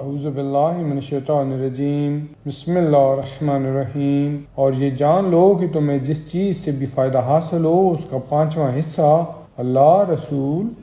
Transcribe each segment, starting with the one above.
اعوذ باللہ من الشیطان الرجیم بسم اللہ الرحمن الرحیم۔ اور یہ جان لو کہ تمہیں جس چیز سے بھی فائدہ حاصل ہو اس کا 5واں حصہ اللہ،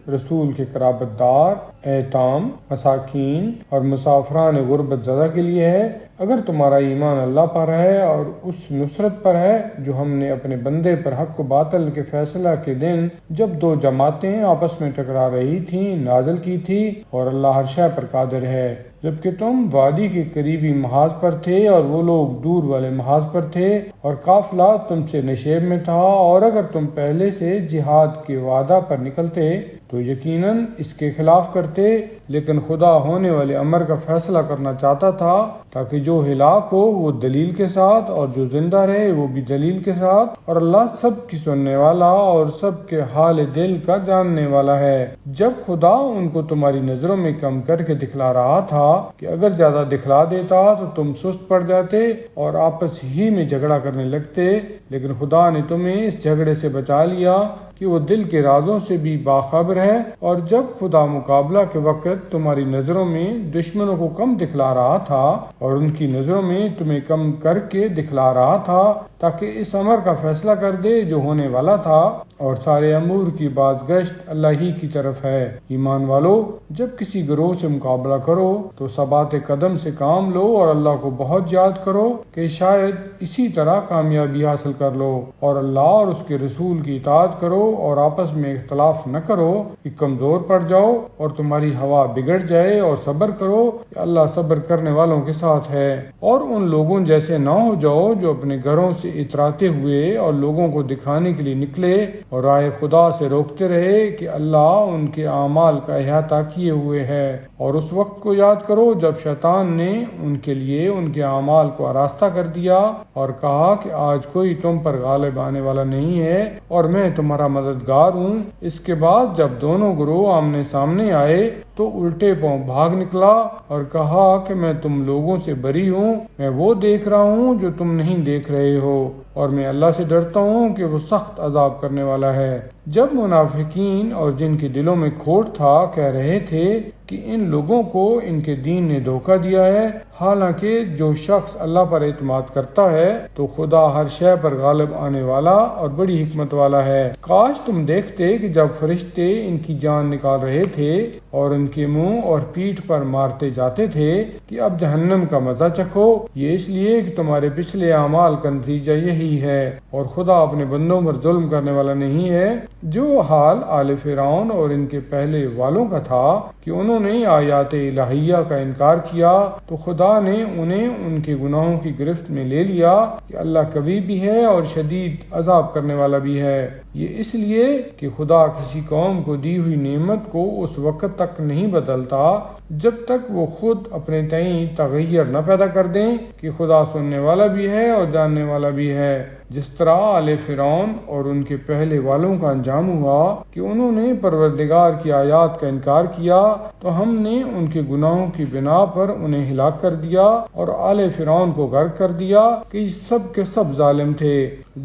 رسول کے قرابت دار، ایتام، مساکین اور مسافران غربت زدہ کے لیے ہے، اگر تمہارا ایمان اللہ پر ہے اور اس نصرت پر ہے جو ہم نے اپنے بندے پر حق و باطل کے فیصلہ کے دن جب دو جماعتیں آپس میں ٹکرا رہی تھیں نازل کی تھی، اور اللہ ہر شے پر قادر ہے۔ جبکہ تم وادی کے قریبی محاذ پر تھے اور وہ لوگ دور والے محاذ پر تھے، اور قافلہ تم سے نشیب میں تھا، اور اگر تم پہلے سے جہاد کے وعدہ پر نکلتے تو یقیناً اس کے خلاف کرتے، لیکن خدا ہونے والے امر کا فیصلہ کرنا چاہتا تھا تاکہ جو ہلاک ہو وہ دلیل کے ساتھ اور جو زندہ رہے وہ بھی دلیل کے ساتھ، اور اللہ سب کی سننے والا اور سب کے حال دل کا جاننے والا ہے۔ جب خدا ان کو تمہاری نظروں میں کم کر کے دکھلا رہا تھا کہ اگر زیادہ دکھلا دیتا تو تم سست پڑ جاتے اور آپس ہی میں جھگڑا کرنے لگتے، لیکن خدا نے تمہیں اس جھگڑے سے بچا لیا کہ وہ دل کے رازوں سے بھی باخبر ہے۔ اور جب خدا مقابلہ کے وقت تمہاری نظروں میں دشمنوں کو کم دکھلا رہا تھا اور ان کی نظروں میں تمہیں کم کر کے دکھلا رہا تھا تاکہ اس امر کا فیصلہ کر دے جو ہونے والا تھا، اور سارے امور کی بازگشت اللہ ہی کی طرف ہے۔ ایمان والو، جب کسی گروہ سے مقابلہ کرو تو ثبات قدم سے کام لو اور اللہ کو بہت یاد کرو کہ شاید اسی طرح کامیابی حاصل کر لو، اور اللہ اور اس کے رسول کی اطاعت کرو اور آپس میں اختلاف نہ کرو کہ کمزور پڑ جاؤ اور تمہاری ہوا بگڑ جائے، اور صبر کرو کہ اللہ صبر کرنے والوں کے ساتھ ہے۔ اور ان لوگوں جیسے نہ ہو جاؤ جو اپنے گھروں سے اتراتے ہوئے اور لوگوں کو دکھانے کے لیے نکلے اور راہ خدا سے روکتے رہے کہ اللہ ان کے اعمال کا احاطہ کیے ہوئے ہے۔ اور اس وقت کو یاد کرو جب شیطان نے ان کے لیے ان کے اعمال کو آراستہ کر دیا اور کہا کہ آج کوئی تم پر غالب آنے والا نہیں ہے اور میں تمہارا مددگار ہوں۔ اس کے بعد جب دونوں گروہ آمنے سامنے آئے تو الٹے پاؤں بھاگ نکلا اور کہا کہ میں تم لوگوں سے بری ہوں، میں وہ دیکھ رہا ہوں جو تم نہیں دیکھ رہے ہو، اور میں اللہ سے ڈرتا ہوں کہ وہ سخت عذاب کرنے والا ہے۔ جب منافقین اور جن کے دلوں میں کھوٹ تھا کہہ رہے تھے کہ ان لوگوں کو ان کے دین نے دھوکہ دیا ہے، حالانکہ جو شخص اللہ پر اعتماد کرتا ہے تو خدا ہر شے پر غالب آنے والا اور بڑی حکمت والا ہے۔ کاش تم دیکھتے کہ جب فرشتے ان کی جان نکال رہے تھے اور ان کے منہ اور پیٹھ پر مارتے جاتے تھے کہ اب جہنم کا مزہ چکھو، یہ اس لیے کہ تمہارے پچھلے اعمال کا نتیجہ یہی ہے، اور خدا اپنے بندوں پر ظلم کرنے والا نہیں ہے۔ جو حال آل فرعون اور ان کے پہلے والوں کا تھا کہ انہوں نے آیات الہیہ کا انکار کیا تو خدا نے انہیں ان کے گناہوں کی گرفت میں لے لیا کہ اللہ قوی بھی ہے اور شدید عذاب کرنے والا بھی ہے۔ یہ اس لیے کہ خدا کسی قوم کو دی ہوئی نعمت کو اس وقت تک نہیں بدلتا جب تک وہ خود اپنے تئیں تغیر نہ پیدا کر دیں کہ خدا سننے والا بھی ہے اور جاننے والا بھی ہے۔ جس طرح آل فرعون اور ان کے پہلے والوں کا انجام ہوا کہ انہوں نے پروردگار کی آیات کا انکار کیا تو ہم نے ان کے گناہوں کی بنا پر انہیں ہلاک کر دیا اور آل فرعون کو غرق کر دیا کہ سب کے سب ظالم تھے۔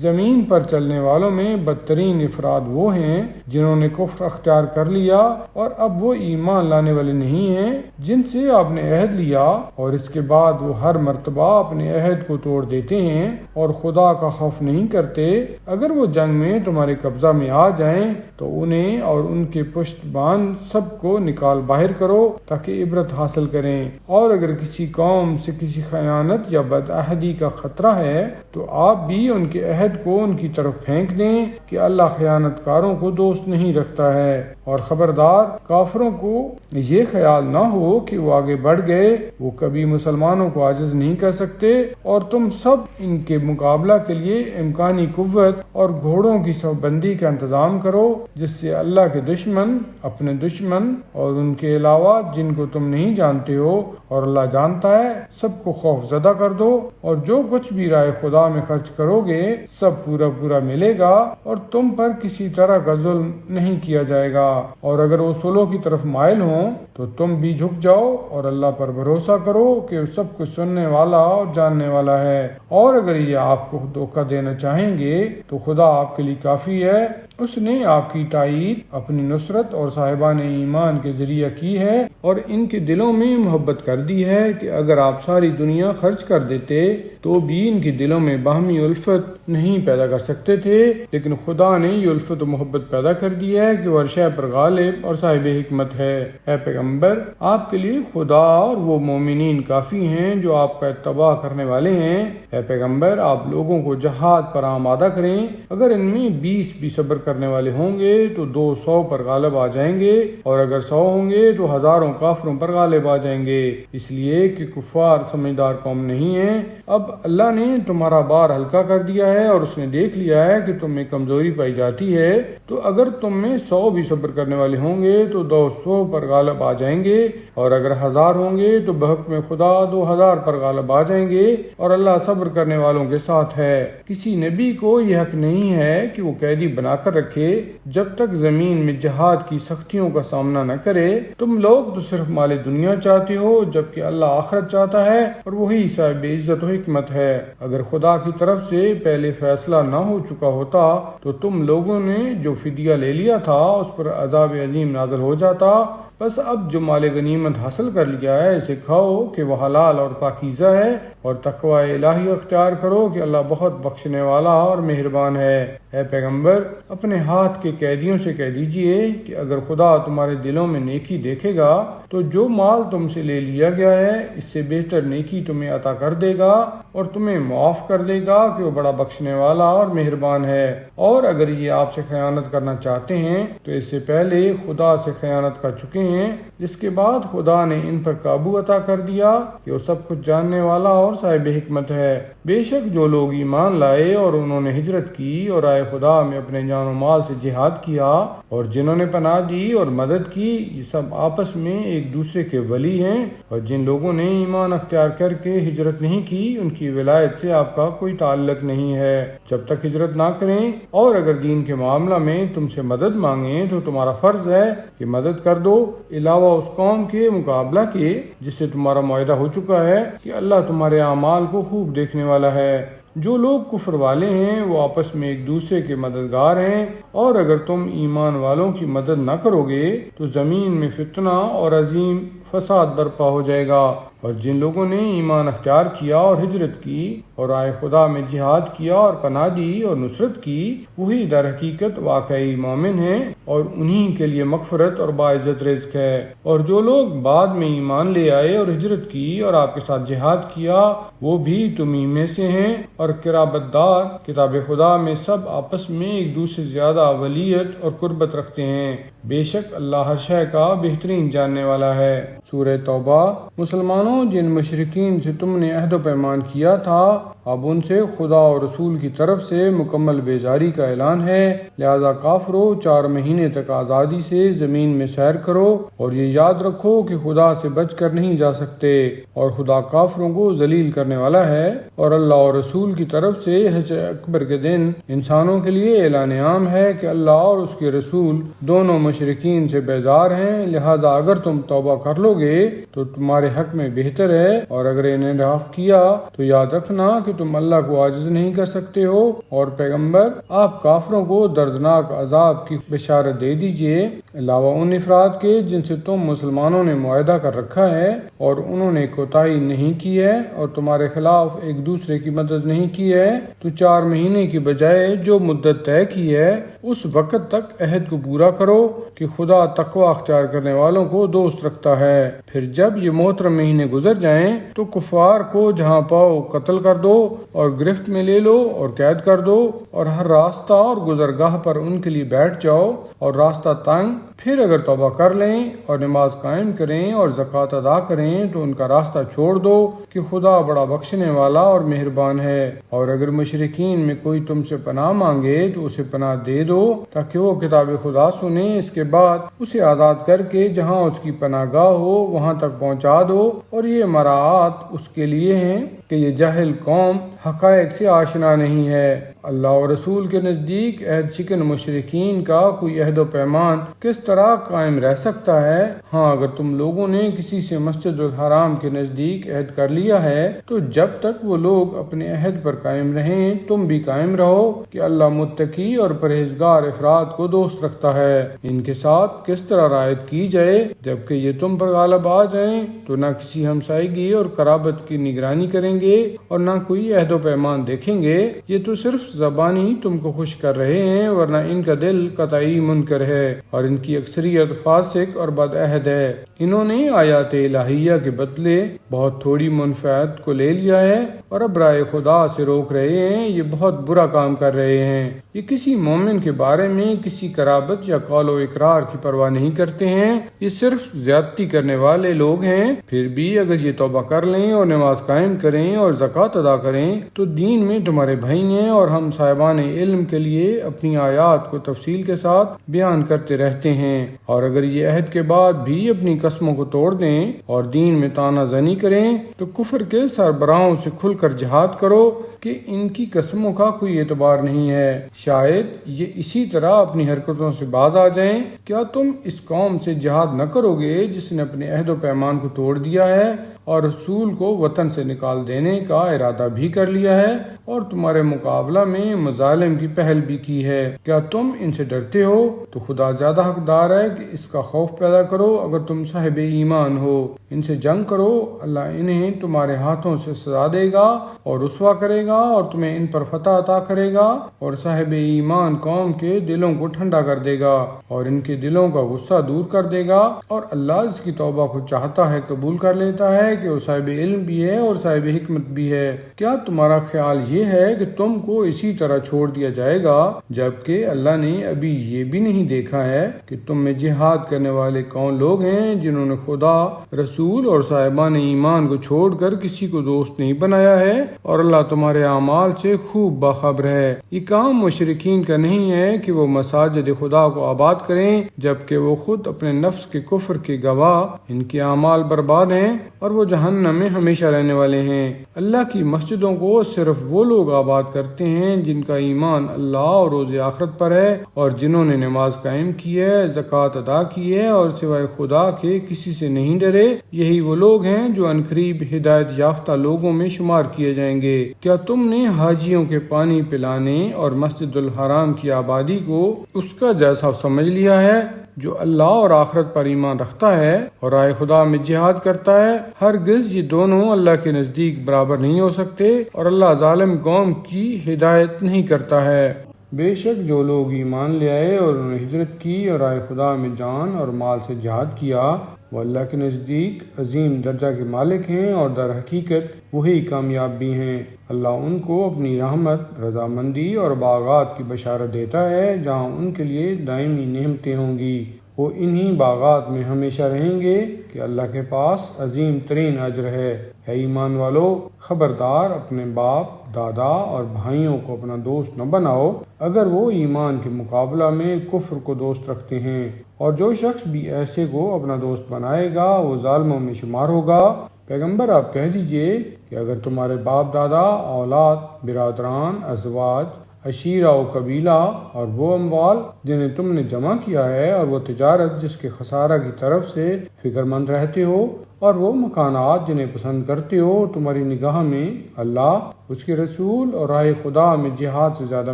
زمین پر چلنے والوں میں بدترین افراد وہ ہیں جنہوں نے کفر اختیار کر لیا اور اب وہ ایمان لانے والے نہیں ہیں جن سے آپ نے عہد لیا، اور اس کے بعد وہ ہر مرتبہ اپنے عہد کو توڑ دیتے ہیں اور خدا کا خوف نہیں کرتے۔ اگر وہ جنگ میں تمہارے قبضہ میں آ جائیں تو انہیں اور ان کے پشت بان سب کو نکال باہر کرو تاکہ عبرت حاصل کریں۔ اور اگر کسی قوم سے کسی خیانت یا بدعہدی کا خطرہ ہے تو آپ بھی ان کے عہد کو ان کی طرف پھینک دیں کہ اللہ خیانت کاروں کو دوست نہیں رکھتا ہے۔ اور خبردار، کافروں کو یہ خیال نہ ہو کہ وہ آگے بڑھ گئے، وہ کبھی مسلمانوں کو عاجز نہیں کر سکتے، اور تم سب ان کے مقابلہ کے لیے امکانی قوت اور گھوڑوں کی صف بندی کا انتظام کرو، جس سے اللہ کے دشمن، اپنے دشمن اور ان کے علاوہ جن کو تم نہیں جانتے ہو اور اللہ جانتا ہے، سب کو خوف زدہ کر دو، اور جو کچھ بھی راہ خدا میں خرچ کرو گے سب پورا پورا ملے گا اور تم پر کسی طرح کا ظلم نہیں کیا جائے گا۔ اور اگر اصولوں کی طرف مائل ہوں تو تم بھی جھک جاؤ اور اللہ پر بھروسہ کرو کہ سب کچھ سننے والا اور جاننے والا ہے۔ اور اگر یہ آپ کو دھوکہ دینا چاہیں گے تو خدا آپ کے لیے کافی ہے، اس نے آپ کی تائید اپنی نصرت اور صاحبان ایمان کے ذریعہ کی ہے اور ان کے دلوں میں محبت کر دی ہے کہ اگر آپ ساری دنیا خرچ کر دیتے تو بھی ان کے دلوں میں باہمی الفت نہیں پیدا کر سکتے تھے، لیکن خدا نے یہ الفت و محبت پیدا کر دی ہے کہ وہ عرش پر غالب اور صاحب حکمت ہے۔ اے پیغمبر، آپ کے لیے خدا اور وہ مومنین کافی ہیں جو آپ کا اتباع کرنے والے ہیں۔ اے پیغمبر، آپ لوگوں کو جہاد پر آمادہ کریں، اگر ان میں 20 بھی صبر کرنے والے ہوں گے تو 200 پر غالب آ جائیں گے، اور اگر 100 ہوں گے تو ہزاروں کافروں پر غالب آ جائیں گے، اس لیے کہ کفار سمجھدار قوم نہیں ہیں۔ اب اللہ نے تمہارا بار ہلکا کر دیا ہے اور اس نے دیکھ لیا ہے کہ تم میں کمزوری پائی جاتی ہے، تو اگر تم میں 100 بھی صبر کرنے والے ہوں گے تو 200 پر غالب آ جائیں گے، اور اگر 1000 ہوں گے تو بحکم خدا 2000 پر غالب آ جائیں گے، اور اللہ صبر کرنے والوں کے ساتھ ہے۔ کسی نبی کو یہ حق نہیں ہے کہ وہ قیدی بنا کر رکھے جب تک زمین میں جہاد کی سختیوں کا سامنا نہ کرے۔ تم لوگ تو صرف مال دنیا چاہتے ہو جبکہ اللہ آخرت چاہتا ہے، اور وہی صاحب عزت و حکمت ہے۔ اگر خدا کی طرف سے پہلے فیصلہ نہ ہو چکا ہوتا تو تم لوگوں نے جو فدیہ لے لیا تھا اس پر عذاب عظیم نازل ہو جاتا۔ بس اب جو مال غنیمت حاصل کر لیا ہے اسے کھاؤ کہ وہ حلال اور پاکیزہ ہے، اور تقوی الہی اختیار کرو کہ اللہ بہت بخشنے والا اور مہربان ہے۔ اے پیغمبر، اپنے ہاتھ کے قیدیوں سے کہہ دیجئے کہ اگر خدا تمہارے دلوں میں نیکی دیکھے گا تو جو مال تم سے لے لیا گیا ہے اس سے بہتر نیکی تمہیں عطا کر دے گا اور تمہیں معاف کر دے گا کہ وہ بڑا بخشنے والا اور مہربان ہے۔ اور اگر یہ آپ سے خیانت کرنا چاہتے ہیں تو اس سے پہلے خدا سے خیانت کر چکے ہیں، جس کے بعد خدا نے ان پر قابو عطا کر دیا کہ وہ سب کچھ جاننے والا اور صاحب حکمت ہے۔ بے شک جو لوگ ایمان لائے اور انہوں نے ہجرت کی اور آئے خدا میں اپنے جان و مال سے جہاد کیا، اور جنہوں نے پناہ دی اور مدد کی، یہ سب آپس میں ایک دوسرے کے ولی ہیں، اور جن لوگوں نے ایمان اختیار کر کے ہجرت نہیں کی ان کی ولایت سے آپ کا کوئی تعلق نہیں ہے جب تک ہجرت نہ کریں، اور اگر دین کے معاملہ میں تم سے مدد مانگیں تو تمہارا فرض ہے کہ مدد کر دو، علاوہ اس قوم کے مقابلہ کے جس سے تمہارا معاہدہ ہو چکا ہے کہ اللہ تمہارے اعمال کو خوب دیکھنے والا ہے۔ جو لوگ کفر والے ہیں وہ آپس میں ایک دوسرے کے مددگار ہیں، اور اگر تم ایمان والوں کی مدد نہ کرو گے تو زمین میں فتنہ اور عظیم فساد برپا ہو جائے گا۔ اور جن لوگوں نے ایمان اختیار کیا اور ہجرت کی اور آئے خدا میں جہاد کیا اور پناہ دی اور نصرت کی، وہی در حقیقت واقعی مومن ہیں، اور انہی کے لیے مغفرت اور باعزت رزق ہے۔ اور جو لوگ بعد میں ایمان لے آئے اور ہجرت کی اور آپ کے ساتھ جہاد کیا، وہ بھی تمہیں میں سے ہیں، اور قرابت دار کتاب خدا میں سب آپس میں ایک دوسرے سے زیادہ ولیت اور قربت رکھتے ہیں۔ بے شک اللہ ہر شے کا بہترین جاننے والا ہے۔ سورہ توبہ۔ مسلمانوں، جن مشرکین سے تم نے عہد و پیمان کیا تھا اب ان سے خدا اور رسول کی طرف سے مکمل بیزاری کا اعلان ہے، لہذا کافرو 4 مہینے تک آزادی سے زمین میں سیر کرو، اور یہ یاد رکھو کہ خدا سے بچ کر نہیں جا سکتے، اور خدا کافروں کو ذلیل کرنے والا ہے۔ اور اللہ اور رسول کی طرف سے حج اکبر کے دن انسانوں کے لیے اعلان عام ہے کہ اللہ اور اس کے رسول دونوں مشرکین سے بیزار ہیں، لہذا اگر تم توبہ کر لو گے تو تمہارے حق میں بہتر ہے، اور اگر انحراف کیا تو یاد رکھنا کہ تم اللہ کو عاجز نہیں کر سکتے ہو۔ اور پیغمبر، آپ کافروں کو دردناک عذاب کی بشارت دے دیجئے، علاوہ ان افراد کے جن سے تم مسلمانوں نے معاہدہ کر رکھا ہے اور انہوں نے کوتاہی نہیں کی ہے اور تمہارے خلاف ایک دوسرے کی مدد نہیں کی ہے، تو 4 مہینے کی بجائے جو مدت طے کی ہے اس وقت تک عہد کو پورا کرو کہ خدا تقوی اختیار کرنے والوں کو دوست رکھتا ہے۔ پھر جب یہ محترم مہینے گزر جائیں تو کفار کو جہاں پاؤ قتل کر دو اور گرفت میں لے لو اور قید کر دو، اور ہر راستہ اور گزرگاہ پر ان کے لیے بیٹھ جاؤ، اور راستہ تنگ پھر اگر توبہ کر لیں اور نماز قائم کریں اور زکوٰۃ ادا کریں تو ان کا راستہ چھوڑ دو کہ خدا بڑا بخشنے والا اور مہربان ہے۔ اور اگر مشرکین میں کوئی تم سے پناہ مانگے تو اسے پناہ دے دو تاکہ وہ کتاب خدا سنے، اس کے بعد اسے آزاد کر کے جہاں اس کی پناہ گاہ ہو وہاں تک پہنچا دو، اور یہ مراعات اس کے لیے ہیں کہ یہ جاہل قوم قوم حقائق سے آشنا نہیں ہے۔ اللہ اور رسول کے نزدیک عہد شکن مشرکین کا کوئی عہد و پیمان کس طرح قائم رہ سکتا ہے؟ ہاں، اگر تم لوگوں نے کسی سے مسجد الحرام کے نزدیک عہد کر لیا ہے تو جب تک وہ لوگ اپنے عہد پر قائم رہیں تم بھی قائم رہو کہ اللہ متقی اور پرہیزگار افراد کو دوست رکھتا ہے۔ ان کے ساتھ کس طرح رعایت کی جائے جبکہ یہ تم پر غالب آ جائیں تو نہ کسی ہمسائیگی اور قرابت کی نگرانی کریں گے اور نہ کوئی عہد و پیمان دیکھیں گے۔ یہ تو صرف زبانی تم کو خوش کر رہے ہیں ورنہ ان کا دل قطعی منکر ہے اور ان کی اکثریت فاسق اور بد عہد ہے۔ انہوں نے آیات الہیہ کے بدلے بہت تھوڑی منفعت کو لے لیا ہے اور اب رائے خدا سے روک رہے ہیں۔ یہ بہت برا کام کر رہے ہیں۔ یہ کسی مومن کے بارے میں کسی قرابت یا قول و اقرار کی پرواہ نہیں کرتے ہیں۔ یہ صرف زیادتی کرنے والے لوگ ہیں۔ پھر بھی اگر یہ توبہ کر لیں اور نماز قائم کریں اور زکوٰۃ ادا کریں تو دین میں تمہارے بھائی ہیں اور ہم صاحبان علم کے لیے اپنی آیات کو تفصیل کے ساتھ بیان کرتے رہتے ہیں۔ اور اگر یہ عہد کے بعد بھی اپنی قسموں کو توڑ دیں اور دین میں طعنہ زنی کریں تو کفر کے سربراہوں سے کھل کر جہاد کرو کہ ان کی قسموں کا کوئی اعتبار نہیں ہے۔ شاید یہ اسی طرح اپنی حرکتوں سے باز آ جائیں۔ کیا تم اس قوم سے جہاد نہ کرو گے جس نے اپنے عہد و پیمان کو توڑ دیا ہے اور رسول کو وطن سے نکال دینے کا ارادہ بھی کر لیا ہے اور تمہارے مقابلہ میں مظالم کی پہل بھی کی ہے؟ کیا تم ان سے ڈرتے ہو؟ تو خدا زیادہ حقدار ہے کہ اس کا خوف پیدا کرو اگر تم صاحب ایمان ہو۔ ان سے جنگ کرو، اللہ انہیں تمہارے ہاتھوں سے سزا دے گا اور رسوا کرے گا اور تمہیں ان پر فتح عطا کرے گا اور صاحب ایمان قوم کے دلوں کو ٹھنڈا کر دے گا اور ان کے دلوں کا غصہ دور کر دے گا، اور اللہ اس کی توبہ کو چاہتا ہے قبول کر لیتا ہے کہ وہ صاحب علم بھی ہے اور صاحب حکمت بھی ہے۔ کیا تمہارا خیال یہ ہے کہ تم کو اسی طرح چھوڑ دیا جائے گا جبکہ اللہ نے ابھی یہ بھی نہیں دیکھا ہے کہ تم میں جہاد کرنے والے کون لوگ ہیں جنہوں نے خدا، رسول اور صاحبان ایمان کو چھوڑ کر کسی کو دوست نہیں بنایا ہے، اور اللہ تمہارے اعمال سے خوب باخبر ہے۔ یہ کام مشرکین کا نہیں ہے کہ وہ مساجد خدا کو آباد کریں جبکہ وہ خود اپنے نفس کے کفر کے گواہ، ان کے اعمال برباد ہیں اور وہ جہنم میں ہمیشہ رہنے والے ہیں۔ اللہ کی مسجدوں کو صرف وہ لوگ آباد کرتے ہیں جن کا ایمان اللہ اور روز آخرت پر ہے اور جنہوں نے نماز قائم کی ہے، زکوٰۃ ادا کی ہے اور سوائے خدا کے کسی سے نہیں ڈرے۔ یہی وہ لوگ ہیں جو عنقریب ہدایت یافتہ لوگوں میں شمار کیے جائیں گے۔ کیا تم نے حاجیوں کے پانی پلانے اور مسجد الحرام کی آبادی کو اس کا جیسا سمجھ لیا ہے؟ جو اللہ اور آخرت پر ایمان رکھتا ہے اور رائے خدا میں جہاد کرتا ہے، ہرگز یہ دونوں اللہ کے نزدیک برابر نہیں ہو سکتے اور اللہ ظالم قوم کی ہدایت نہیں کرتا ہے۔ بے شک جو لوگ ایمان لے آئے اور انہوں نے ہجرت کی اور رائے خدا میں جان اور مال سے جہاد کیا وہ اللہ کے نزدیک عظیم درجہ کے مالک ہیں اور در حقیقت وہی کامیاب بھی ہیں۔ اللہ ان کو اپنی رحمت، رضامندی اور باغات کی بشارت دیتا ہے جہاں ان کے لیے دائمی نعمتیں ہوں گی۔ وہ انہی باغات میں ہمیشہ رہیں گے کہ اللہ کے پاس عظیم ترین اجر ہے۔ اے ایمان والو، خبردار اپنے باپ، دادا اور بھائیوں کو اپنا دوست نہ بناؤ اگر وہ ایمان کے مقابلہ میں کفر کو دوست رکھتے ہیں، اور جو شخص بھی ایسے کو اپنا دوست بنائے گا وہ ظالموں میں شمار ہوگا۔ پیغمبر آپ کہہ دیجئے کہ اگر تمہارے باپ دادا، اولاد، برادران، ازواج، عشیرہ و قبیلہ اور وہ اموال جنہیں تم نے جمع کیا ہے اور وہ تجارت جس کے خسارہ کی طرف سے فکر مند رہتے ہو اور وہ مکانات جنہیں پسند کرتے ہو تمہاری نگاہ میں اللہ، اس کے رسول اور راہ خدا میں جہاد سے زیادہ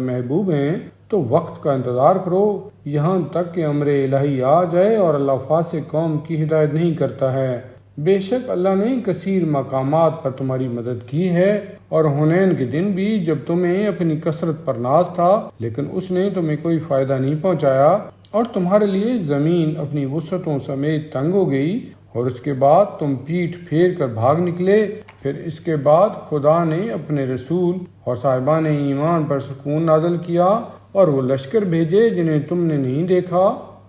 محبوب ہیں تو وقت کا انتظار کرو یہاں تک کہ امر الہی آ جائے، اور اللہ فاسق قوم کی ہدایت نہیں کرتا ہے۔ بے شک اللہ نے کثیر مقامات پر تمہاری مدد کی ہے، اور حنین کے دن بھی جب تمہیں اپنی کثرت پر ناز تھا لیکن اس نے تمہیں کوئی فائدہ نہیں پہنچایا، اور تمہارے لیے زمین اپنی وسعتوں سمیت تنگ ہو گئی، اور اس کے بعد تم پیٹھ پھیر کر بھاگ نکلے۔ پھر اس کے بعد خدا نے اپنے رسول اور صاحبان ایمان پر سکون نازل کیا اور وہ لشکر بھیجے جنہیں تم نے نہیں دیکھا،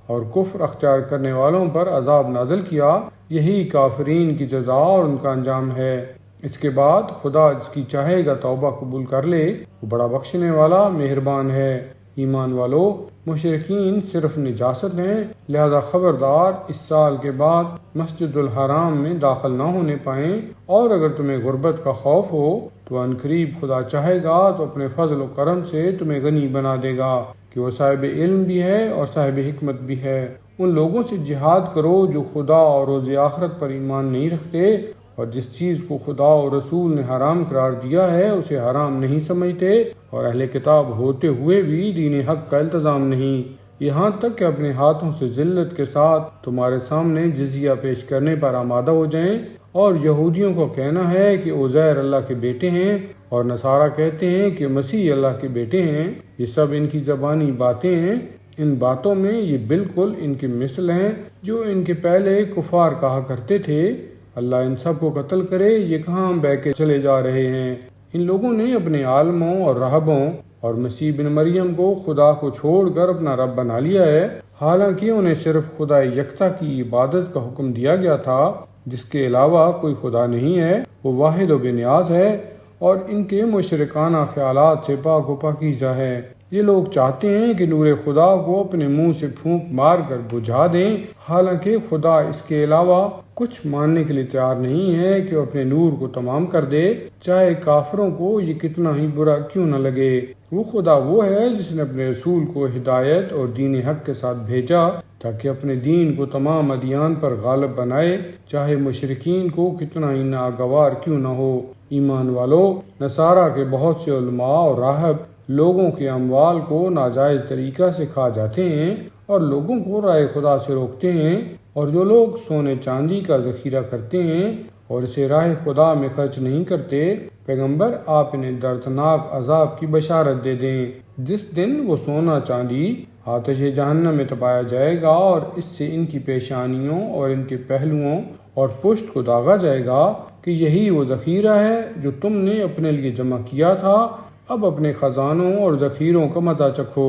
اور کفر اختیار کرنے والوں پر عذاب نازل کیا۔ یہی کافرین کی جزا اور ان کا انجام ہے۔ اس کے بعد خدا جس کی چاہے گا توبہ قبول کر لے، وہ بڑا بخشنے والا مہربان ہے۔ ایمان والو، مشرکین صرف نجاست ہیں، لہذا خبردار اس سال کے بعد مسجد الحرام میں داخل نہ ہونے پائیں، اور اگر تمہیں غربت کا خوف ہو تو عنقریب خدا چاہے گا تو اپنے فضل و کرم سے تمہیں غنی بنا دے گا کہ وہ صاحب علم بھی ہے اور صاحب حکمت بھی ہے۔ ان لوگوں سے جہاد کرو جو خدا اور روز آخرت پر ایمان نہیں رکھتے اور جس چیز کو خدا اور رسول نے حرام قرار دیا ہے اسے حرام نہیں سمجھتے، اور اہل کتاب ہوتے ہوئے بھی دین حق کا التزام نہیں، یہاں تک کہ اپنے ہاتھوں سے ذلت کے ساتھ تمہارے سامنے جزیہ پیش کرنے پر آمادہ ہو جائیں۔ اور یہودیوں کو کہنا ہے کہ عزیر اللہ کے بیٹے ہیں، اور نصارہ کہتے ہیں کہ مسیح اللہ کے بیٹے ہیں، یہ سب ان کی زبانی باتیں ہیں، ان باتوں میں یہ بالکل ان کی مثل ہیں جو ان کے پہلے کفار کہا کرتے تھے۔ اللہ ان سب کو قتل کرے، یہ کہاں بہ کے چلے جا رہے ہیں۔ ان لوگوں نے اپنے عالموں اور راہبوں اور مسیح بن مریم کو خدا کو چھوڑ کر اپنا رب بنا لیا ہے، حالانکہ انہیں صرف خدا یکتا کی عبادت کا حکم دیا گیا تھا جس کے علاوہ کوئی خدا نہیں ہے، وہ واحد و بے نیاز ہے، اور ان کے مشرکانہ خیالات سے پاک و پاکیزہ ہے۔ یہ لوگ چاہتے ہیں کہ نور خدا کو اپنے منہ سے پھونک مار کر بجھا دیں، حالانکہ خدا اس کے علاوہ کچھ ماننے کے لیے تیار نہیں ہے کہ وہ اپنے نور کو تمام کر دے، چاہے کافروں کو یہ کتنا ہی برا کیوں نہ لگے۔ وہ خدا وہ ہے جس نے اپنے رسول کو ہدایت اور دین حق کے ساتھ بھیجا تاکہ اپنے دین کو تمام ادیان پر غالب بنائے، چاہے مشرکین کو کتنا ہی ناگوار کیوں نہ ہو۔ ایمان والو، نصارہ کے بہت سے علماء اور راہب لوگوں کے اموال کو ناجائز طریقہ سے کھا جاتے ہیں اور لوگوں کو راہ خدا سے روکتے ہیں، اور جو لوگ سونے چاندی کا ذخیرہ کرتے ہیں اور اسے راہ خدا میں خرچ نہیں کرتے، پیغمبر آپ انہیں دردناک عذاب کی بشارت دے دیں۔ جس دن وہ سونا چاندی آتش جہنم میں تپایا جائے گا اور اس سے ان کی پیشانیوں اور ان کے پہلوؤں اور پشت کو داغا جائے گا کہ یہی وہ ذخیرہ ہے جو تم نے اپنے لیے جمع کیا تھا، اب اپنے خزانوں اور ذخیروں کا مزہ چکھو۔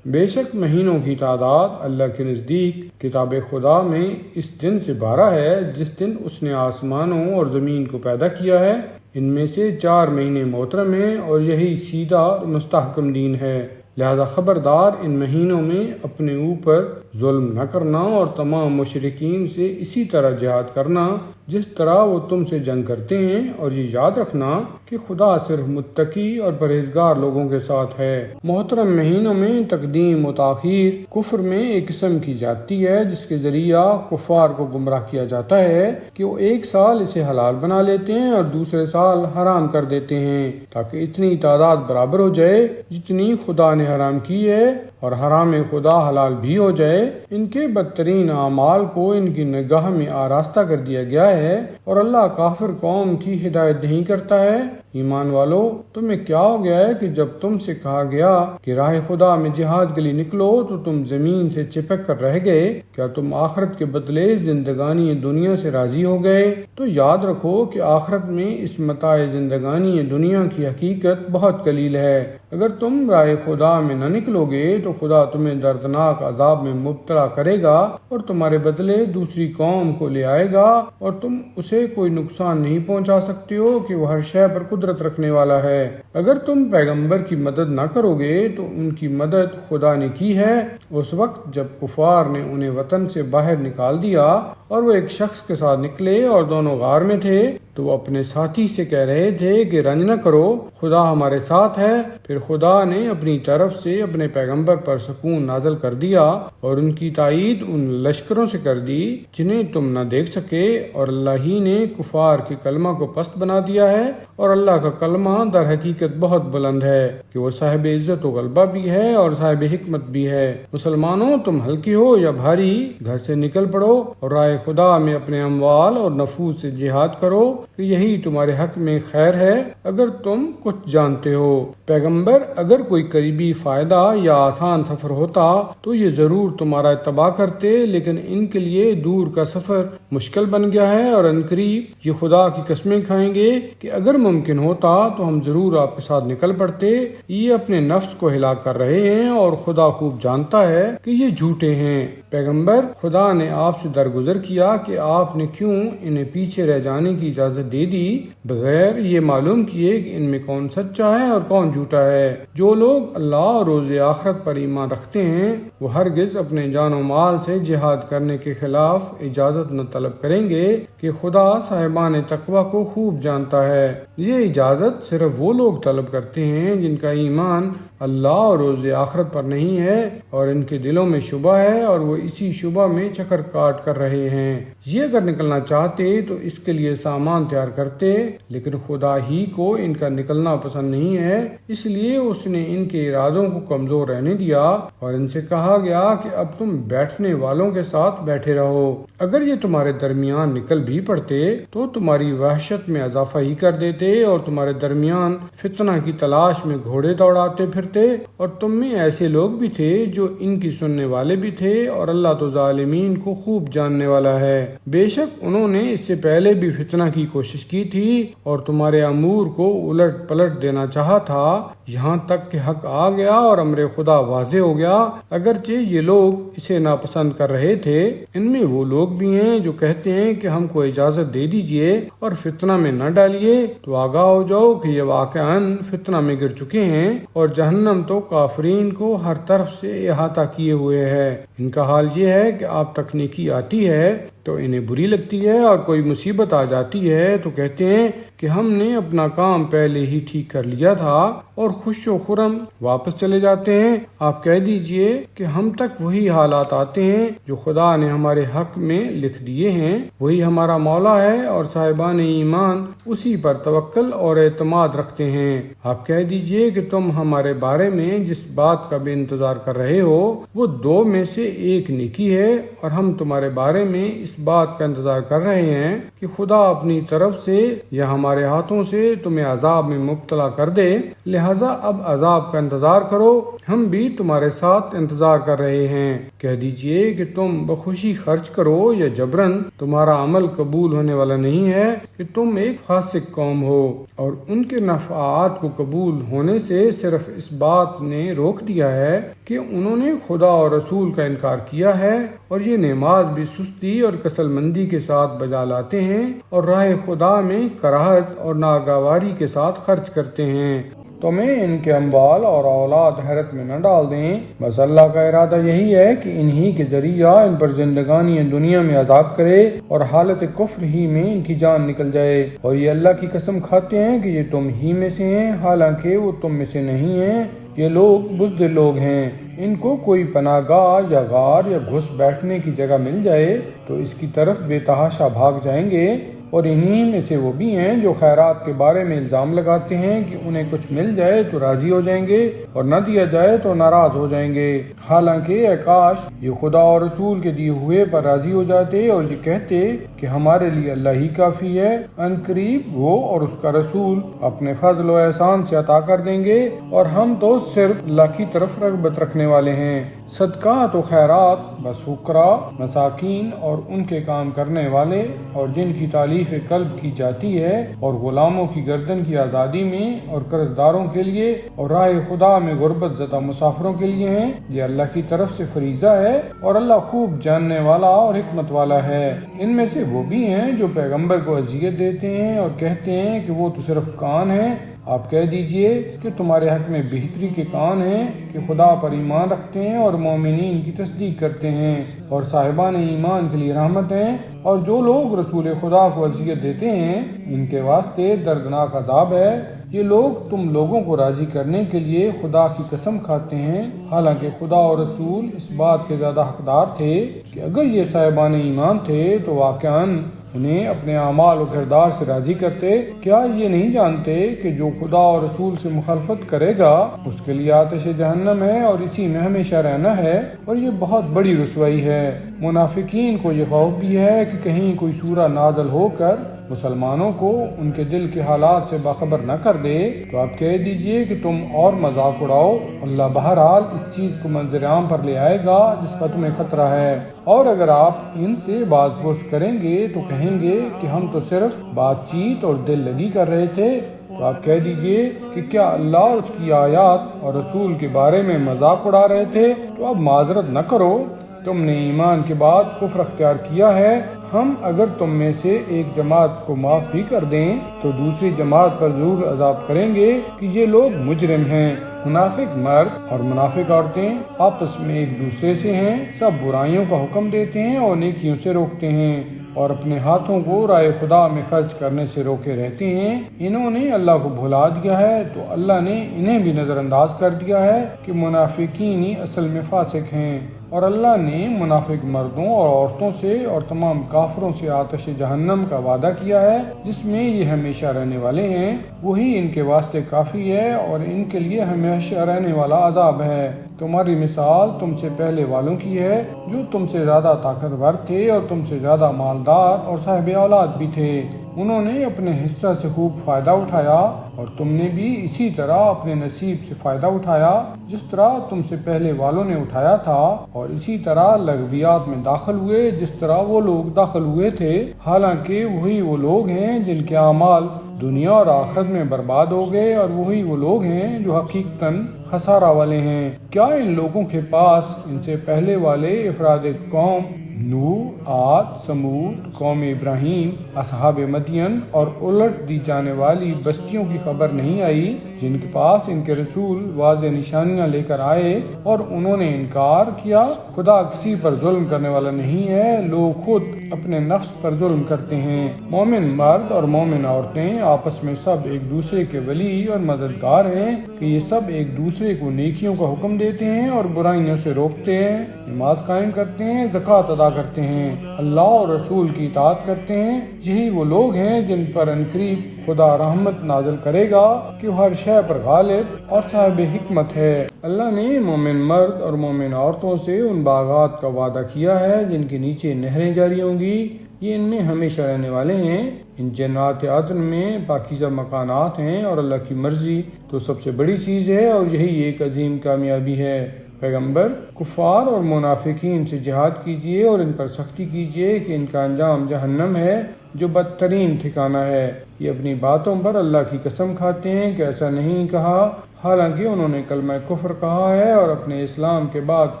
بے شک مہینوں کی تعداد اللہ کے نزدیک کتاب خدا میں اس دن سے 12 ہے جس دن اس نے آسمانوں اور زمین کو پیدا کیا ہے، ان میں سے 4 مہینے محترم ہیں اور یہی سیدھا مستحکم دین ہے، لہذا خبردار ان مہینوں میں اپنے اوپر ظلم نہ کرنا اور تمام مشرکین سے اسی طرح جہاد کرنا جس طرح وہ تم سے جنگ کرتے ہیں، اور یہ یاد رکھنا کہ خدا صرف متقی اور پرہیزگار لوگوں کے ساتھ ہے۔ محترم مہینوں میں تقدیم و تاخیر کفر میں ایک قسم کی جاتی ہے جس کے ذریعہ کفار کو گمراہ کیا جاتا ہے کہ وہ ایک سال اسے حلال بنا لیتے ہیں اور دوسرے سال حرام کر دیتے ہیں تاکہ اتنی تعداد برابر ہو جائے جتنی خدا نے حرام کی ہے اور حرام خدا حلال بھی ہو جائے۔ ان کے بدترین اعمال کو ان کی نگاہ میں آراستہ کر دیا گیا ہے اور اللہ کافر قوم کی ہدایت نہیں کرتا ہے۔ ایمان والو، تمہیں کیا ہو گیا ہے کہ جب تم سے کہا گیا کہ راہ خدا میں جہاد کے لیے نکلو تو تم زمین سے چپک کر رہ گئے؟ کیا تم آخرت کے بدلے زندگانی دنیا سے راضی ہو گئے؟ تو یاد رکھو کہ آخرت میں اس متاع زندگانی دنیا کی حقیقت بہت قلیل ہے۔ اگر تم راہ خدا میں نہ نکلو گے تو خدا تمہیں دردناک عذاب میں مبتلا کرے گا اور تمہارے بدلے دوسری قوم کو لے آئے گا، اور تم اسے کوئی نقصان نہیں پہنچا سکتے ہو کہ وہ ہر شے پر قدرت رکھنے والا ہے۔ اگر تم پیغمبر کی مدد نہ کرو گے تو ان کی مدد خدا نے کی ہے اس وقت جب کفار نے انہیں وطن سے باہر نکال دیا اور وہ ایک شخص کے ساتھ نکلے اور دونوں غار میں تھے، تو وہ اپنے ساتھی سے کہہ رہے تھے کہ رنج نہ کرو، خدا ہمارے ساتھ ہے۔ پھر خدا نے اپنی طرف سے اپنے پیغمبر پر سکون نازل کر دیا اور ان کی تائید ان لشکروں سے کر دی جنہیں تم نہ دیکھ سکے، اور اللہ ہی نے کفار کے کلمہ کو پست بنا دیا ہے، اور اللہ کا کلمہ در حقیقت بہت بلند ہے کہ وہ صاحب عزت و غلبہ بھی ہے اور صاحب حکمت بھی ہے۔ مسلمانوں، تم ہلکی ہو یا بھاری، گھر سے نکل پڑو اور رائے خدا میں اپنے اموال اور نفوس سے جہاد کرو کہ یہی تمہارے حق میں خیر ہے اگر تم کچھ جانتے ہو۔ پیغمبر، اگر کوئی قریبی فائدہ یا آسان سفر ہوتا تو یہ ضرور تمہارا اتباع کرتے، لیکن ان کے لیے دور کا سفر مشکل بن گیا ہے، اور عنقریب یہ خدا کی قسمیں کھائیں گے کہ اگر ممکن ہوتا تو ہم ضرور آپ کے ساتھ نکل پڑتے۔ یہ اپنے نفس کو ہلاک کر رہے ہیں اور خدا خوب جانتا ہے کہ یہ جھوٹے ہیں۔ پیغمبر، خدا نے آپ سے درگزر کیا کہ آپ نے کیوں انہیں پیچھے رہ جانے کی اجازت دے دی، بغیر یہ معلوم کیے کہ ان میں کون سچا ہے اور کون جھوٹا ہے۔ جو لوگ اللہ اور روز آخرت پر ایمان رکھتے ہیں وہ ہرگز اپنے جان و مال سے جہاد کرنے کے خلاف اجازت نہ طلب کریں گے کہ خدا صاحبان تقوی کو خوب جانتا ہے۔ یہ اجازت صرف وہ لوگ طلب کرتے ہیں جن کا ایمان اللہ اور روز آخرت پر نہیں ہے اور ان کے دلوں میں شبہ ہے اور وہ اسی شبہ میں چکر کاٹ کر رہے ہیں۔ یہ اگر نکلنا چاہتے تو اس کے لیے سامان تیار کرتے، لیکن خدا ہی کو ان کا نکلنا پسند نہیں ہے، اس لیے اس نے ان کے ارادوں کو کمزور رہنے دیا اور ان سے کہا گیا کہ اب تم بیٹھنے والوں کے ساتھ بیٹھے رہو۔ اگر یہ تمہارے درمیان نکل بھی پڑتے تو تمہاری وحشت میں اضافہ ہی کر دیتے اور تمہارے درمیان فتنہ کی تلاش میں گھوڑے دوڑاتے پھرتے، اور تم میں ایسے لوگ بھی تھے جو ان کی سننے والے بھی تھے، اور اللہ تو ظالمین کو خوب جاننے والا ہے۔ بے شک انہوں نے اس سے پہلے بھی فتنہ کی کوشش کی تھی اور تمہارے امور کو الٹ پلٹ دینا چاہا تھا، یہاں تک کہ حق آ گیا اور امر خدا واضح ہو گیا۔ اگرچہ یہ لوگ اسے ناپسند کر رہے تھے، ان میں وہ لوگ بھی ہیں جو کہتے ہیں کہ ہم کو اجازت دے دیجئے اور فتنہ میں نہ ڈالیے، تو آگاہ ہو جاؤ کہ یہ واقعاً فتنہ میں گر چکے ہیں اور جہنم تو کافرین کو ہر طرف سے احاطہ کیے ہوئے ہے۔ ان کا حال یہ ہے کہ آپ تک نیکی آتی ہے تو انہیں بری لگتی ہے، اور کوئی مصیبت آ جاتی ہے تو کہتے ہیں کہ ہم نے اپنا کام پہلے ہی ٹھیک کر لیا تھا، اور خوش و خرم واپس چلے جاتے ہیں۔ آپ کہہ دیجئے کہ ہم تک وہی حالات آتے ہیں جو خدا نے ہمارے حق میں لکھ دیے ہیں، وہی ہمارا مولا ہے اور صاحبان ایمان اسی پر توکل اور اعتماد رکھتے ہیں۔ آپ کہہ دیجئے کہ تم ہمارے بارے میں جس بات کا بھی انتظار کر رہے ہو وہ دو میں سے ایک نیکی ہے، اور ہم تمہارے بارے میں اس بات کا انتظار کر رہے ہیں کہ خدا اپنی طرف سے یا ہمارے ہاتھوں سے تمہیں عذاب میں مبتلا کر دے، لہذا اب عذاب کا انتظار کرو، ہم بھی تمہارے ساتھ انتظار کر رہے ہیں۔ کہہ دیجئے کہ تم بخوشی خرچ کرو یا جبرن، تمہارا عمل قبول ہونے والا نہیں ہے کہ تم ایک فاسق قوم ہو، اور ان کے نفعات کو قبول ہونے سے صرف اس بات نے روک دیا ہے کہ انہوں نے خدا اور رسول کا انکار کیا ہے، اور یہ نماز بھی سستی اور کسل مندی کے ساتھ بجا لاتے ہیں اور راہ خدا میں کراہت اور ناگواری کے ساتھ خرچ کرتے ہیں۔ تمہیں ان کے اموال اور اولاد حیرت میں نہ ڈال دیں، بس اللہ کا ارادہ یہی ہے کہ انہی کے ذریعہ ان پر زندگانی دنیا میں عذاب کرے اور حالت کفر ہی میں ان کی جان نکل جائے، اور یہ اللہ کی قسم کھاتے ہیں کہ یہ تم ہی میں سے ہیں، حالانکہ وہ تم میں سے نہیں ہیں۔ یہ لوگ بزدل لوگ ہیں، ان کو کوئی پناہ گاہ یا غار یا گھس بیٹھنے کی جگہ مل جائے تو اس کی طرف بے تحاشا بھاگ جائیں گے، اور انہی میں سے وہ بھی ہیں جو خیرات کے بارے میں الزام لگاتے ہیں کہ انہیں کچھ مل جائے تو راضی ہو جائیں گے اور نہ دیا جائے تو ناراض ہو جائیں گے، حالانکہ اے کاش یہ خدا اور رسول کے دیے ہوئے پر راضی ہو جاتے اور یہ کہتے کہ ہمارے لیے اللہ ہی کافی ہے، ان قریب وہ اور اس کا رسول اپنے فضل و احسان سے عطا کر دیں گے، اور ہم تو صرف اللہ کی طرف رغبت رکھنے والے ہیں۔ صدقات و خیرات بس فقراء، مساکین اور ان کے کام کرنے والے اور جن کی تعلیف قلب کی جاتی ہے، اور غلاموں کی گردن کی آزادی میں، اور قرض داروں کے لیے، اور راہ خدا میں غربت زدہ مسافروں کے لیے ہیں۔ یہ اللہ کی طرف سے فریضہ ہے اور اللہ خوب جاننے والا اور حکمت والا ہے۔ ان میں سے وہ بھی ہیں جو پیغمبر کو اذیت دیتے ہیں اور کہتے ہیں کہ وہ تو صرف کان ہیں۔ آپ کہہ دیجئے کہ تمہارے حق میں بہتری کے کان ہیں کہ خدا پر ایمان رکھتے ہیں اور مومنین کی تصدیق کرتے ہیں، اور صاحبان ایمان کے لیے رحمت ہیں، اور جو لوگ رسول خدا کو اذیت دیتے ہیں ان کے واسطے دردناک عذاب ہے۔ یہ لوگ تم لوگوں کو راضی کرنے کے لیے خدا کی قسم کھاتے ہیں، حالانکہ خدا اور رسول اس بات کے زیادہ حقدار تھے کہ اگر یہ صاحبان ایمان تھے تو واقعاً انہیں اپنے اعمال و کردار سے راضی کرتے۔ کیا یہ نہیں جانتے کہ جو خدا اور رسول سے مخالفت کرے گا اس کے لیے آتش جہنم ہے اور اسی میں ہمیشہ رہنا ہے، اور یہ بہت بڑی رسوائی ہے۔ منافقین کو یہ خوف بھی ہے کہ کہیں کوئی سورہ نازل ہو کر مسلمانوں کو ان کے دل کے حالات سے باخبر نہ کر دے، تو آپ کہہ دیجئے کہ تم اور مذاق اڑاؤ، اللہ بہرحال اس چیز کو منظر عام پر لے آئے گا جس کا تمہیں خطرہ ہے، اور اگر آپ ان سے باز پرس کریں گے تو کہیں گے کہ ہم تو صرف بات چیت اور دل لگی کر رہے تھے، تو آپ کہہ دیجئے کہ کیا اللہ اور اس کی آیات اور رسول کے بارے میں مذاق اڑا رہے تھے؟ تو اب معذرت نہ کرو، تم نے ایمان کے بعد کفر اختیار کیا ہے، ہم اگر تم میں سے ایک جماعت کو معاف بھی کر دیں تو دوسری جماعت پر ضرور عذاب کریں گے کہ یہ لوگ مجرم ہیں۔ منافق مرد اور منافق عورتیں آپس میں ایک دوسرے سے ہیں، سب برائیوں کا حکم دیتے ہیں اور نیکیوں سے روکتے ہیں، اور اپنے ہاتھوں کو راہ خدا میں خرچ کرنے سے روکے رہتے ہیں۔ انہوں نے اللہ کو بھلا دیا ہے تو اللہ نے انہیں بھی نظر انداز کر دیا ہے کہ منافقین ہی اصل میں فاسق ہیں، اور اللہ نے منافق مردوں اور عورتوں سے اور تمام کافروں سے آتش جہنم کا وعدہ کیا ہے جس میں یہ ہمیشہ رہنے والے ہیں، وہی ان کے واسطے کافی ہے اور ان کے لیے ہمیشہ رہنے والا عذاب ہے۔ تمہاری مثال تم سے پہلے والوں کی ہے جو تم سے زیادہ طاقتور تھے اور تم سے زیادہ مالدار اور صاحب اولاد بھی تھے، انہوں نے اپنے حصہ سے خوب فائدہ اٹھایا اور تم نے بھی اسی طرح اپنے نصیب سے فائدہ اٹھایا جس طرح تم سے پہلے والوں نے اٹھایا تھا، اور اسی طرح لغویات میں داخل ہوئے جس طرح وہ لوگ داخل ہوئے تھے، حالانکہ وہی وہ لوگ ہیں جن کے اعمال دنیا اور آخرت میں برباد ہو گئے، اور وہی وہ لوگ ہیں جو حقیقتاً خسارہ والے ہیں۔ کیا ان لوگوں کے پاس ان سے پہلے والے افراد قوم نوح، عاد، سمود، قوم ابراہیم، اصحاب مدین اور الٹ دی جانے والی بستیوں کی خبر نہیں آئی جن کے پاس ان کے رسول واضح نشانیاں لے کر آئے اور انہوں نے انکار کیا؟ خدا کسی پر ظلم کرنے والا نہیں ہے، لوگ خود اپنے نفس پر ظلم کرتے ہیں۔ مومن مرد اور مومن عورتیں آپس میں سب ایک دوسرے کے ولی اور مددگار ہیں کہ یہ سب ایک دوسرے کو نیکیوں کا حکم دیتے ہیں اور برائیوں سے روکتے ہیں، نماز قائم کرتے ہیں، زکوٰۃ ادا کرتے ہیں، اللہ اور رسول کی اطاعت کرتے ہیں۔ یہی وہ لوگ ہیں جن پر عنقریب خدا رحمت نازل کرے گا کہ وہ ہر شے پر غالب اور صاحب حکمت ہے۔ اللہ نے مومن مرد اور مومن عورتوں سے ان باغات کا وعدہ کیا ہے جن کے نیچے نہریں جاری ہوں گی، یہ ان میں ہمیشہ رہنے والے ہیں۔ ان جنات عدن میں پاکیزہ مکانات ہیں اور اللہ کی مرضی تو سب سے بڑی چیز ہے، اور یہی ایک عظیم کامیابی ہے۔ پیغمبر، کفار اور منافقین سے جہاد کیجیے اور ان پر سختی کیجیے کہ ان کا انجام جہنم ہے جو بدترین ٹھکانہ ہے۔ یہ اپنی باتوں پر اللہ کی قسم کھاتے ہیں کہ ایسا نہیں کہا، حالانکہ انہوں نے کلمہ کفر کہا ہے اور اپنے اسلام کے بعد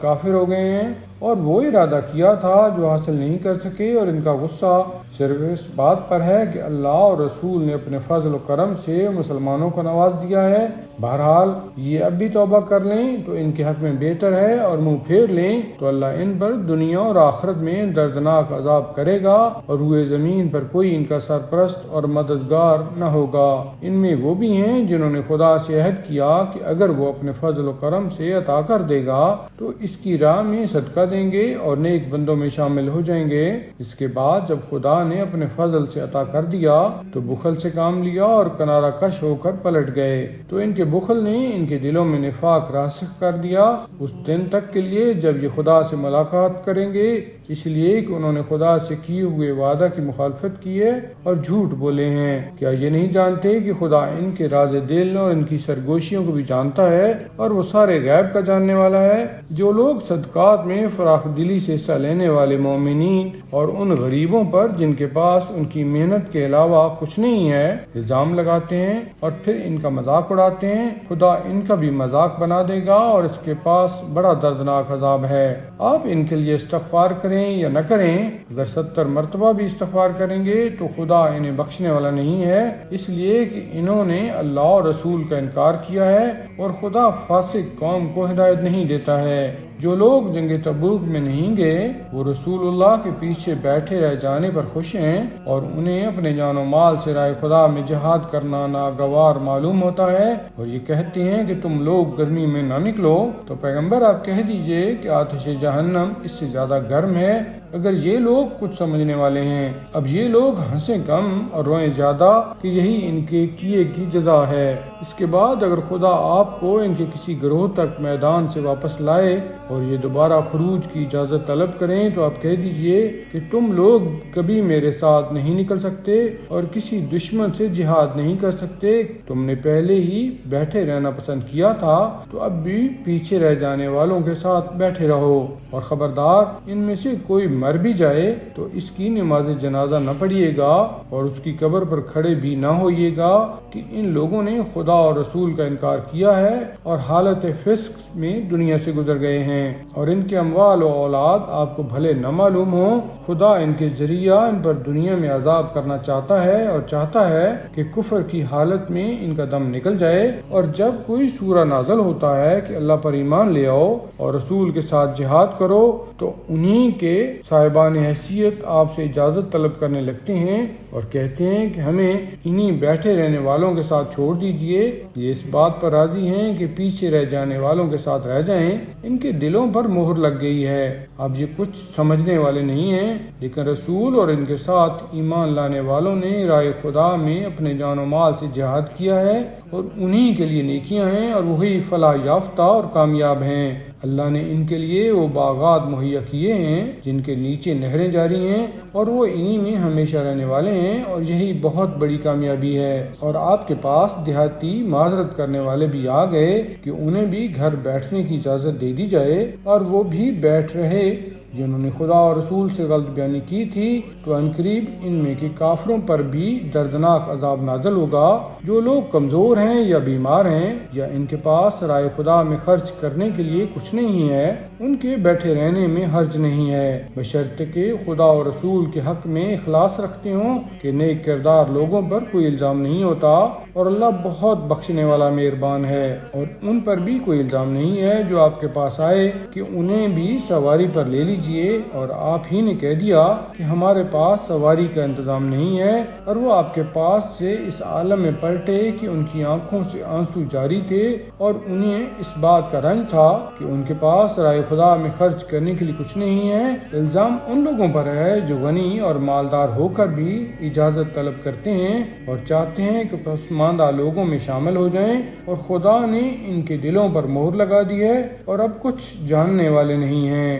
کافر ہو گئے ہیں، اور وہ ارادہ کیا تھا جو حاصل نہیں کر سکے، اور ان کا غصہ صرف اس بات پر ہے کہ اللہ اور رسول نے اپنے فضل و کرم سے مسلمانوں کو نواز دیا ہے۔ بہرحال یہ اب بھی توبہ کر لیں تو ان کے حق میں بہتر ہے، اور منہ پھیر لیں تو اللہ ان پر دنیا اور آخرت میں دردناک عذاب کرے گا، اور روئے زمین پر کوئی ان کا سرپرست اور مددگار نہ ہوگا۔ ان میں وہ بھی ہیں جنہوں نے خدا سے عہد کیا کہ اگر وہ اپنے فضل و کرم سے عطا کر دے گا تو اس کی راہ میں صدقہ دیں گے اور نیک بندوں میں شامل ہو جائیں گے۔ اس کے بعد جب خدا نے اپنے فضل سے عطا کر دیا تو بخل سے کام لیا اور کنارہ کش ہو کر پلٹ گئے، تو ان کے بخل نے ان کے دلوں میں نفاق راسخ کر دیا اس دن تک کے لیے جب یہ خدا سے ملاقات کریں گے، اس لیے کہ انہوں نے خدا سے کیے ہوئے وعدہ کی مخالفت کی ہے اور جھوٹ بولے ہیں۔ کیا یہ نہیں جانتے کہ خدا ان کے راز دل اور ان کی سرگوشیوں کو بھی جانتا ہے، اور وہ سارے غیب کا جاننے والا ہے؟ جو لوگ صدقات میں فراخ دلی سے حصہ لینے والے مومنین اور ان غریبوں پر جن کے پاس ان کی محنت کے علاوہ کچھ نہیں ہے الزام لگاتے ہیں اور پھر ان کا مذاق اڑاتے ہیں، خدا ان کا بھی مذاق بنا دے گا اور اس کے پاس بڑا دردناک عذاب ہے۔ آپ ان کے لیے استغفار کریں یا نہ کریں، اگر 70 مرتبہ بھی استغفار کریں گے تو خدا انہیں بخشنے والا نہیں ہے، اس لیے کہ انہوں نے اللہ اور رسول کا انکار کیا ہے، اور خدا فاسق قوم کو ہدایت نہیں دیتا ہے۔ جو لوگ جنگ تبوک میں نہیں گئے وہ رسول اللہ کے پیچھے بیٹھے رہ جانے پر خوش ہیں، اور انہیں اپنے جان و مال سے راہ خدا میں جہاد کرنا ناگوار معلوم ہوتا ہے، اور یہ کہتے ہیں کہ تم لوگ گرمی میں نہ نکلو۔ تو پیغمبر آپ کہہ دیجئے کہ آتش جہنم اس سے زیادہ گرم ہے اگر یہ لوگ کچھ سمجھنے والے ہیں۔ اب یہ لوگ ہنسیں کم اور روئیں زیادہ کہ یہی ان کے کیے کی جزا ہے۔ اس کے بعد اگر خدا آپ کو ان کے کسی گروہ تک میدان سے واپس لائے اور یہ دوبارہ خروج کی اجازت طلب کریں تو آپ کہہ دیجئے کہ تم لوگ کبھی میرے ساتھ نہیں نکل سکتے اور کسی دشمن سے جہاد نہیں کر سکتے، تم نے پہلے ہی بیٹھے رہنا پسند کیا تھا تو اب بھی پیچھے رہ جانے والوں کے ساتھ بیٹھے رہو، اور خبردار ان میں سے کوئی مر بھی جائے تو اس کی نماز جنازہ نہ پڑھیے گا اور اس کی قبر پر کھڑے بھی نہ ہوئیے گا کہ ان لوگوں نے خدا اور رسول کا انکار کیا ہے اور حالت فسق میں دنیا سے گزر گئے ہیں، اور ان کے اموال و اولاد آپ کو بھلے نہ معلوم ہو، خدا ان کے ذریعہ ان پر دنیا میں عذاب کرنا چاہتا ہے اور چاہتا ہے کہ کفر کی حالت میں ان کا دم نکل جائے۔ اور جب کوئی سورہ نازل ہوتا ہے کہ اللہ پر ایمان لے آؤ اور رسول کے ساتھ جہاد کرو تو انہی کے صاحبان حیثیت آپ سے اجازت طلب کرنے لگتے ہیں اور کہتے ہیں کہ ہمیں انہی بیٹھے رہنے والوں کے ساتھ چھوڑ دیجئے، یہ اس بات پر راضی ہیں کہ پیچھے رہ جانے والوں کے ساتھ رہ جائیں، ان کے دلوں پر مہر لگ گئی ہے، اب یہ کچھ سمجھنے والے نہیں ہیں۔ لیکن رسول اور ان کے ساتھ ایمان لانے والوں نے راہ خدا میں اپنے جان و مال سے جہاد کیا ہے اور انہی کے لیے نیکیاں ہیں اور وہی فلاح یافتہ اور کامیاب ہیں۔ اللہ نے ان کے لیے وہ باغات مہیا کیے ہیں جن کے نیچے نہریں جاری ہیں اور وہ انہی میں ہمیشہ رہنے والے ہیں، اور یہی بہت بڑی کامیابی ہے۔ اور آپ کے پاس دیہاتی معذرت کرنے والے بھی آ گئے کہ انہیں بھی گھر بیٹھنے کی اجازت دے دی جائے، اور وہ بھی بیٹھ رہے جنہوں نے خدا اور رسول سے غلط بیانی کی تھی، تو عنقریب ان میں کے کافروں پر بھی دردناک عذاب نازل ہوگا۔ جو لوگ کمزور ہیں یا بیمار ہیں یا ان کے پاس رائے خدا میں خرچ کرنے کے لیے کچھ نہیں ہے، ان کے بیٹھے رہنے میں حرج نہیں ہے، بشرط کہ خدا اور رسول کے حق میں اخلاص رکھتے ہوں کہ نیک کردار لوگوں پر کوئی الزام نہیں ہوتا، اور اللہ بہت بخشنے والا مہربان ہے۔ اور ان پر بھی کوئی الزام نہیں ہے جو آپ کے پاس آئے کہ انہیں بھی سواری پر لے لیجئے، اور آپ ہی نے کہہ دیا کہ ہمارے پاس سواری کا انتظام نہیں ہے، اور وہ آپ کے پاس سے اس عالم میں پلٹے کہ ان کی آنکھوں سے آنسو جاری تھے اور انہیں اس بات کا رنج تھا کہ ان کے پاس رائے خدا میں خرچ کرنے کے لیے کچھ نہیں ہے۔ الزام ان لوگوں پر ہے جو غنی اور مالدار ہو کر بھی اجازت طلب کرتے ہیں اور چاہتے ہیں کہ پسماندہ لوگوں میں شامل ہو جائیں، اور خدا نے ان کے دلوں پر مہر لگا دی ہے اور اب کچھ جاننے والے نہیں ہیں۔